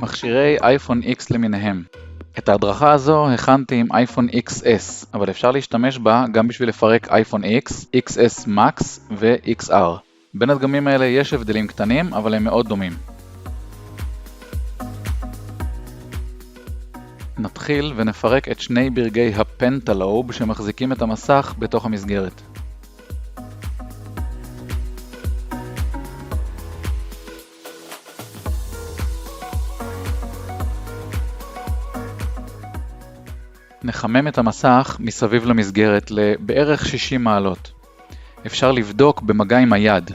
מכשירי אייפון X למיניהם. את ההדרכה הזו הכנתי עם אייפון XS, אבל אפשר להשתמש בה גם בשביל לפרק אייפון X, XS Max ו-XR. בין הדגמים האלה יש הבדלים קטנים, אבל הם מאוד דומים. נתחיל ונפרק את שני ברגי הפנטלוב שמחזיקים את המסך בתוך המסגרת. נחמם את המסך מסביב למסגרת לבערך 60 מעלות. אפשר לבדוק במגע עם היד.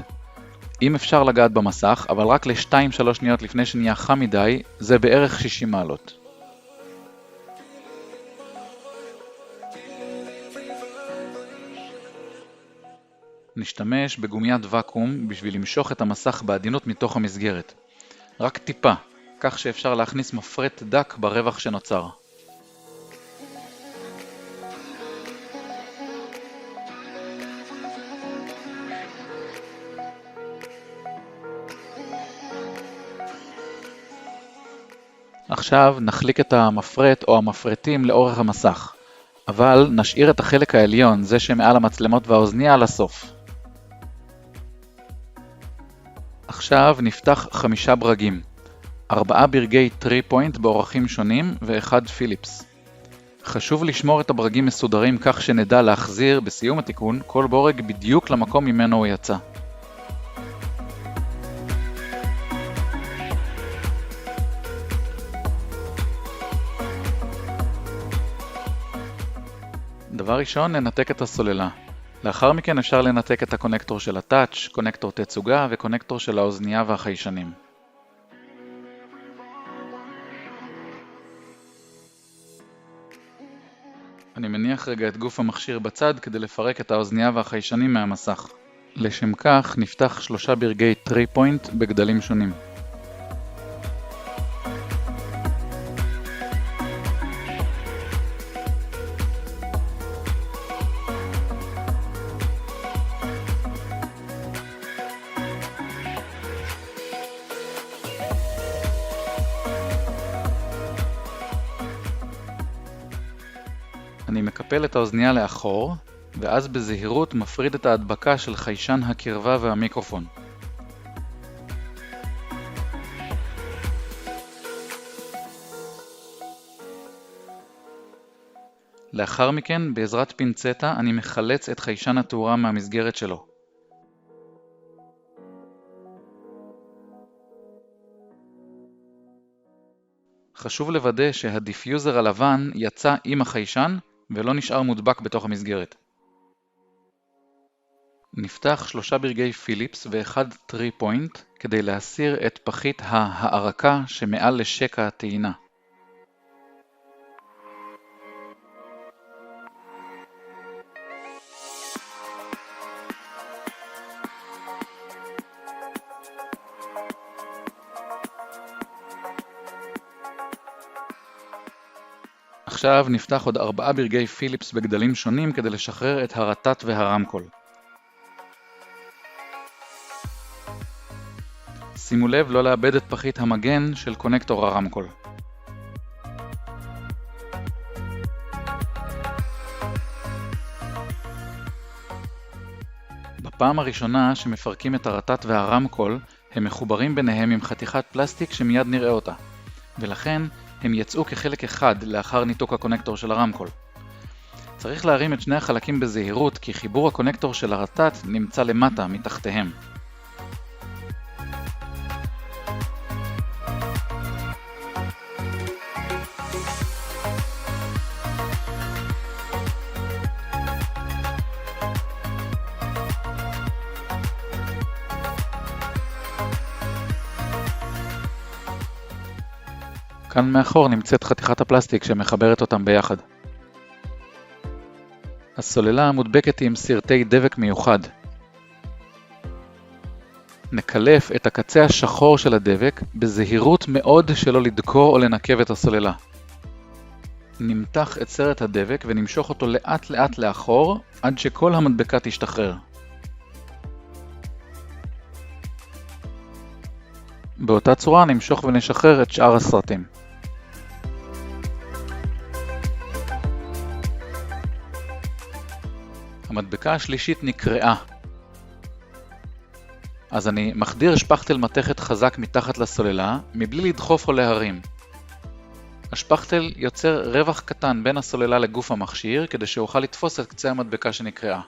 אם אפשר לגעת במסך, אבל רק ל2-3 שניות לפני שנהיה חם מדי, זה בערך 60 מעלות. נשתמש בגומיית ואקום בשביל למשוך את המסך בעדינות מתוך המסגרת. רק טיפה, כך שאפשר להכניס מפרט דק ברווח שנוצר. עכשיו נחליק את המפרט או המפרטים לאורך המסך, אבל נשאיר את החלק העליון, זה שמעל המצלמות והאוזניה, לסוף. עכשיו נפתח 5 ברגים, 4 ברגי 3-point באורכים שונים ו1 פיליפס. חשוב לשמור את הברגים מסודרים כך שנדע להחזיר בסיום התיקון כל בורג בדיוק למקום ממנו הוא יצא. דבר ראשון, ננתק את הסוללה. לאחר מכן אפשר לנתק את הקונקטור של הטאץ', קונקטור תצוגה וקונקטור של האוזנייה והחיישנים. אני מניח רגע את גוף המכשיר בצד כדי לפרק את האוזנייה והחיישנים מהמסך. לשם כך נפתח 3 ברגי 3-point בגדלים שונים. אני מקפל את האוזנייה לאחור, ואז בזהירות מפריד את ההדבקה של חיישן הקרבה והמיקרופון. לאחר מכן, בעזרת פינצטה, אני מחלץ את חיישן התאורה מהמסגרת שלו. חשוב לוודא שהדיפיוזר הלבן יצא עם החיישן ולא נשאר מודבק בתוך המסגרת. נפתח 3 ברגי פיליפס ו1 3-point כדי להסיר את פחית ההערקה שמעל לשקע הטעינה. עכשיו נפתח עוד 4 ברגי פיליפס בגדלים שונים כדי לשחרר את הרטט והרמקול. שימו לב לא לאבד את פחית המגן של קונקטור הרמקול. בפעם הראשונה שמפרקים את הרטט והרמקול, הם מחוברים ביניהם עם חתיכת פלסטיק שמיד נראה אותה, ולכן הם יצאו כחלק אחד לאחר ניתוק הקונקטור של הרמקול. צריך להרים את שני החלקים בזהירות כי חיבור הקונקטור של הרטט נמצא למטה מתחתיהם. כאן מאחור נמצאת חתיכת הפלסטיק שמחברת אותם ביחד. הסוללה מודבקת עם סרטי דבק מיוחד. נקלף את הקצה השחור של הדבק בזהירות מאוד שלא לדקור או לנקב את הסוללה. נמתח את סרט הדבק ונמשוך אותו לאט לאט לאחור עד שכל המדבקה תשתחרר. באותה צורה נמשוך ונשחרר את שאר הסרטים. המדבקה השלישית נקרעה. אז אני מחדיר שפכטל מתכת חזק מתחת לסוללה, מבלי לדחוף או להרים. השפכטל יוצר רווח קטן בין הסוללה לגוף המכשיר, כדי שאוכל לתפוס את קצה המדבקה שנקרעה.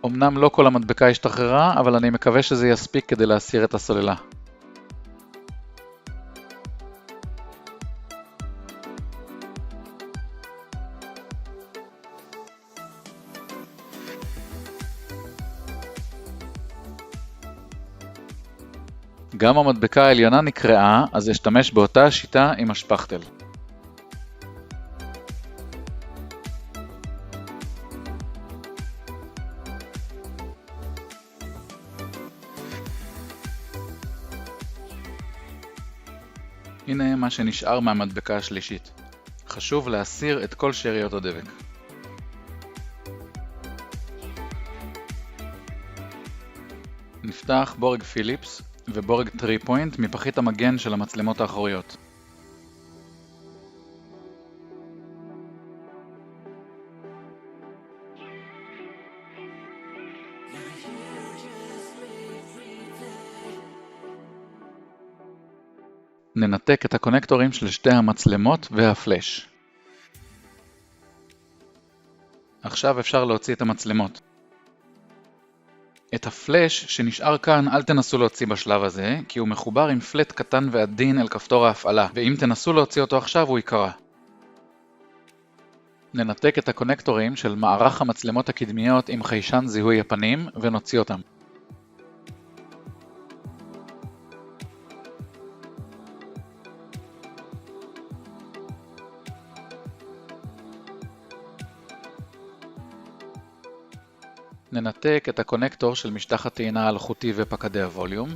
אמנם לא כל המדבקה השתחררה, אבל אני מקווה שזה יספיק כדי להסיר את הסוללה. גם המדבקה העליונה נקרעה, אז אשתמש באותה השיטה עם השפכטל. הנה מה שנשאר מהמדבקה השלישית. חשוב להסיר את כל שאריות הדבק. נפתח בורג פיליפס ובורג 3-point מפחית המגן של המצלמות האחוריות. ננתק את הקונקטורים של שתי המצלמות והפלאש. עכשיו אפשר להוציא את המצלמות. את הפלאש שנשאר כאן אל תנסו להוציא בשלב הזה, כי הוא מחובר עם פלט קטן ועדין אל כפתור ההפעלה, ואם תנסו להוציא אותו עכשיו הוא יקרה. ננתק את הקונקטורים של מערך המצלמות הקדמיות עם חיישן זיהוי הפנים ונוציא אותם. ננתק את הקונקטור של משטח הטעינה האלחוטי ופקדי הווליום,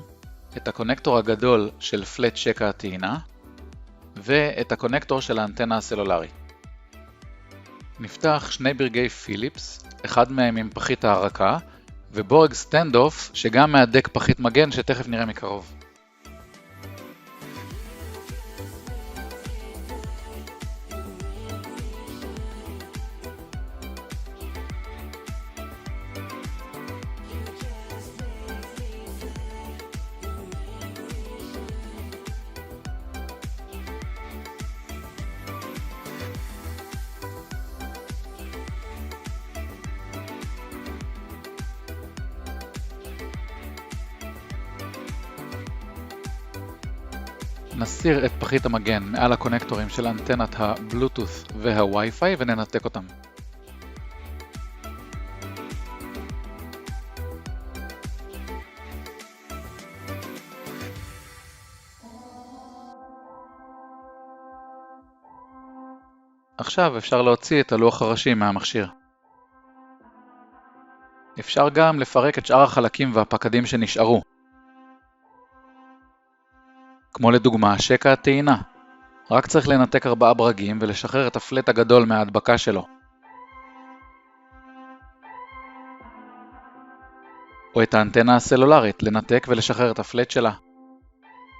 את הקונקטור הגדול של פלט שקע הטעינה, ואת הקונקטור של האנטנה הסלולרית. נפתח שני ברגי פיליפס, אחד מהם עם פחית ההרקה, ובורג סטנדאוף שגם מהדק פחית מגן שתכף נראה מקרוב. נסיר את פחית המגן מעל הקונקטורים של אנטנת הבלוטות' והווי-פיי וננתק אותם. עכשיו אפשר להוציא את הלוח הראשי מהמכשיר. אפשר גם לפרק את שאר החלקים והפקדים שנשארו. כמו לדוגמה שקע הטעינה. רק צריך לנתק 4 ברגים ולשחרר את הפלט הגדול מההדבקה שלו. או את האנטנה הסלולרית, לנתק ולשחרר את הפלט שלה.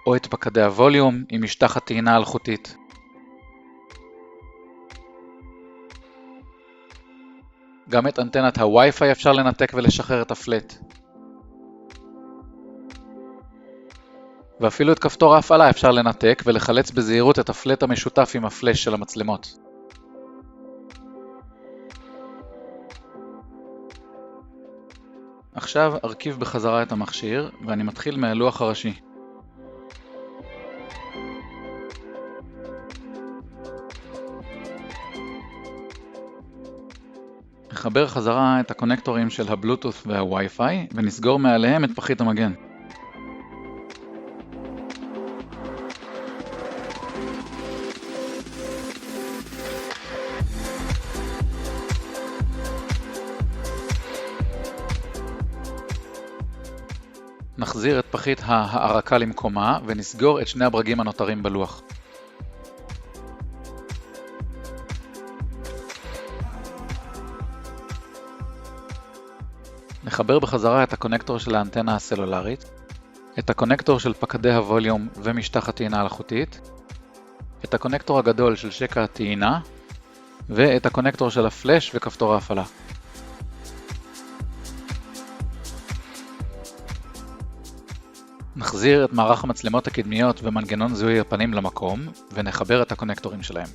או את פקדי הווליום עם משטח הטעינה האלחוטית. גם את אנטנת הווי-פיי אפשר לנתק ולשחרר את הפלט. ואפילו את כפתור ההפעלה אפשר לנתק ולחלץ בזהירות את הפלט המשותף עם הפלאש של המצלמות. עכשיו ארכיב בחזרה את המכשיר ואני מתחיל מהלוח הראשי. נחבר חזרה את הקונקטורים של הבלוטות' והווי-פיי ונסגור מעליהם את פחית המגן. נחזיר את פחית ההארקה למקומה ונסגור את שני הברגים הנותרים בלוח. נחבר בחזרה את הקונקטור של האנטנה הסלולרית, את הקונקטור של פקדי הווליום ומשטח הטעינה האלחוטית, את הקונקטור הגדול של שקע הטעינה, ואת הקונקטור של הפלאש וכפתור ההפעלה. נחזיר את מערך המצלמות הקדמיות ומנגנון זיהוי הפנים למקום, ונחבר את הקונקטורים שלהם.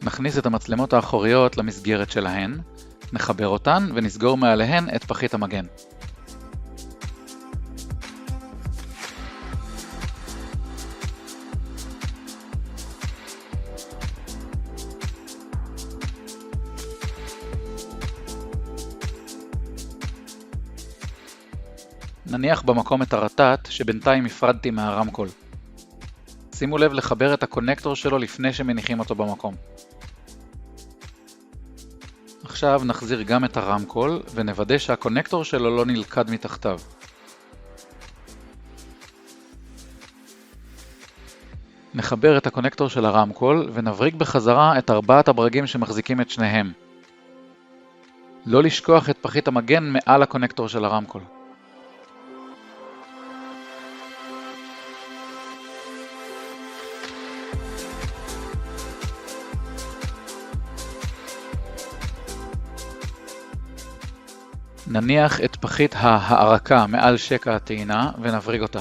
נכניס את המצלמות האחוריות למסגרת שלהן, נחבר אותן ונסגור מעליהן את פחית המגן. נניח במקום את הרטט שבינתיים הפרדתי מהרמקול. שימו לב לחבר את הקונקטור שלו לפני שמניחים אותו במקום. עכשיו נחזיר גם את הרמקול ונוודא שהקונקטור שלו לא נלכד מתחתיו. נחבר את הקונקטור של הרמקול ונבריג בחזרה את 4 הברגים שמחזיקים את שניהם. לא לשכוח את פחית המגן מעל הקונקטור של הרמקול. נניח את פחית ההארקה מעל שקע הטעינה ונבריג אותה.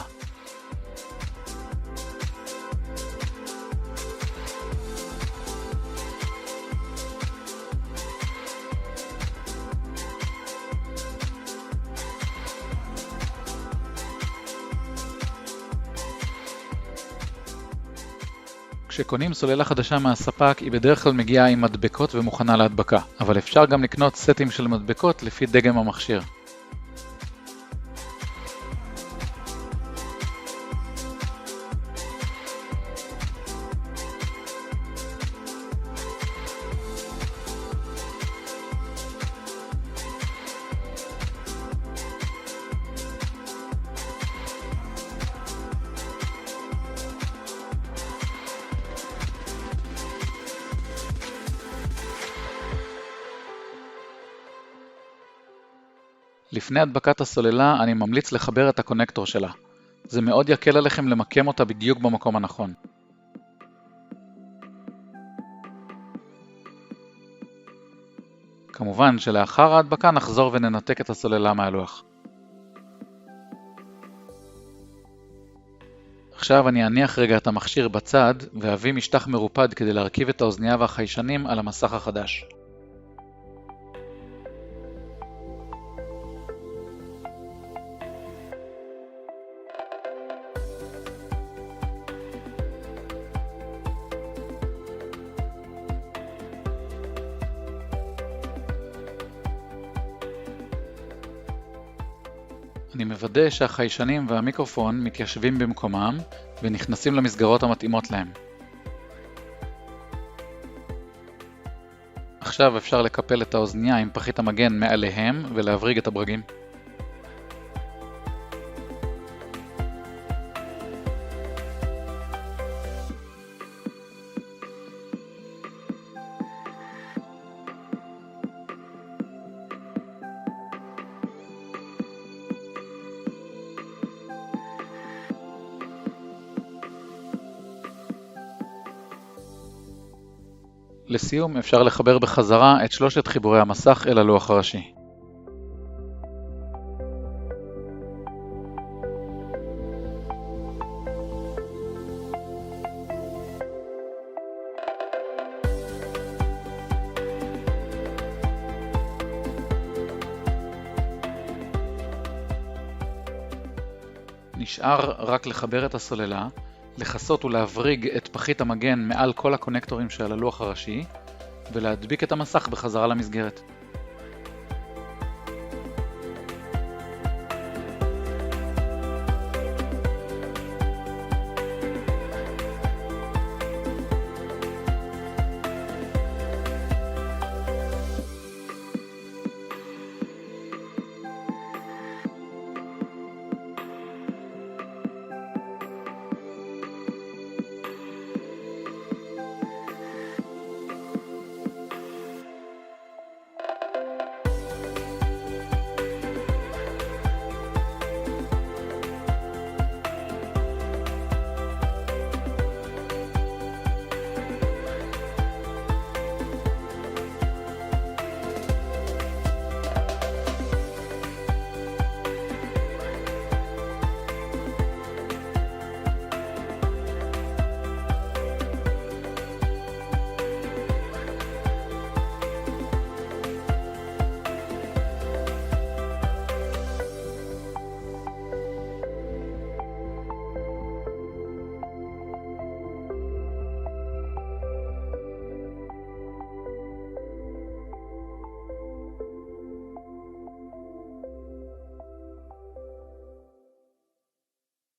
כשקונים סוללה חדשה מהספק היא בדרך כלל מגיעה עם מדבקות ומוכנה להדבקה, אבל אפשר גם לקנות סטים של מדבקות לפי דגם המכשיר. לפני הדבקת הסוללה אני ממליץ לחבר את הקונקטור שלה. זה מאוד יקל עליכם למקם אותה בדיוק במקום הנכון. כמובן שלאחר ההדבקה נחזור וננתק את הסוללה מהלוח. עכשיו אני אניח רגע את המכשיר בצד ואביא משטח מרופד כדי להרכיב את האוזנייה והחיישנים על המסך החדש. אני מוודא שהחיישנים והמיקרופון מתיישבים במקומם ונכנסים למסגרות המתאימות להם. עכשיו אפשר לקפל את האוזנייה עם פחית המגן מעליהם ולהבריג את הברגים. לסיום אפשר לחבר בחזרה את 3 חיבורי המסך אל הלוח הראשי. נשאר רק לחבר את הסוללה, לחסות ולהבריג את פחית המגן מעל כל הקונקטורים שעל הלוח הראשי, ולהדביק את המסך בחזרה למסגרת.